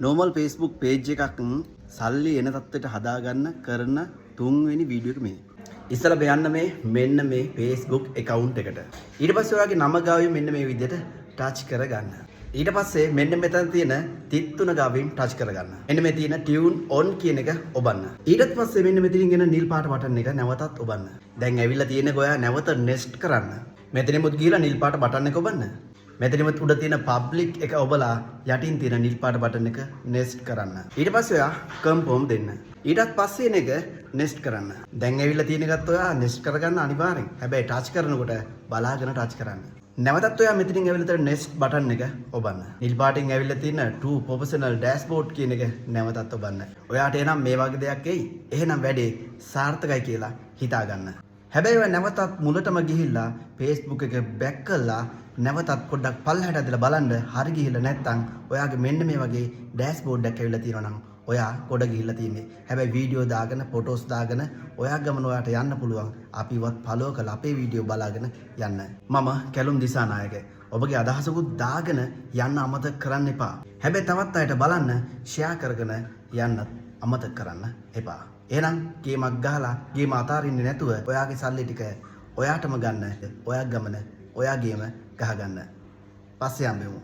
normal Facebook page එකක් සල්ලි එන තත්ත්වයට හදාගන්න කරන තුන්වෙනි වීඩියෝ එක මේ. ඉස්සලා බයන්න මෙන්න මේ Facebook account එකට. ඊට පස්සේ ඔයාගේ නම ගාවින් මෙන්න මේ විදිහට ටච් කරගන්න. ඊට පස්සේ මෙන්න මෙතන තියෙන තිත් තුන ගාවින් ටච් කරගන්න. මෙන්න මේ තියෙන tune on කියන එක ඔබන්න. ඊට පස්සේ මෙන්න මෙතනින් එන නිල් පාට බටන් එක නැවතත් ඔබන්න. දැන් ඇවිල්ලා තියෙන ඔයා නැවත next කරන්න. මෙතනෙමුත් ගිහලා නිල් පාට බටන් එක ඔබන්න. මෙතනෙමුත් උඩ තියෙන public එක ඔබලා යටින් තියෙන නිල් පාට බටන් එක next කරන්න. ඊට පස්සේ ඔයා confirm දෙන්න. ඊටත් පස්සේ එන එක next කරන්න. දැන් ඇවිල්ලා තියෙන එකත් ඔයා next කරගන්න අනිවාර්යෙන්. හැබැයි touch කරනකොට බලාගෙන touch කරන්න. නැවතත් ඔයා මෙතනින් ඇවිල්ලා තියෙන next බටන් එක ඔබන්න. නිල් පාටින් ඇවිල්ලා තියෙන to professional dashboard කියන එක නැවතත් ඔබන්න. ඔයාට එනම් මේ වගේ දෙයක් එයි. එහෙනම් වැඩේ සාර්ථකයි කියලා හිතා ගන්න. හැබැයි ඔයා නැවතත් මුලටම ගිහිල්ලා Facebook එක back කරලා නැවතත් පොඩ්ඩක් පල්ලහැට ඇදලා බලන්න හරි ගිහිල්ලා නැත්නම් ඔයාගේ මෙන්න මේ වගේ dashboard එකක් ඇවිල්ලා තියෙනවා නම් ඔයා ගොඩ ගිහිල්ලා තියෙන්නේ. හැබැයි වීඩියෝ දාගෙන ෆොටෝස් දාගෙන ඔයා ගමන ඔයාට යන්න පුළුවන්. අපිවත් ෆලෝ කරලා අපේ වීඩියෝ බලාගෙන යන්න. මම කැලුම් දිසානායක. ඔබගේ අදහසකුත් දාගෙන යන්න අමතක කරන්න එපා. හැබැයි තවත් අයට බලන්න ෂෙයා කරගෙන යන්න අමතක කරන්න එපා. එහෙනම් ගේමක් ගහලා ගේම අතාරින්නේ නැතුව ඔයාගේ සල්ලි ටික ඔයාටම ගන්න. ඔයා ගමන ඔයා ගේම ගහගන්න. පස්සේ යමු.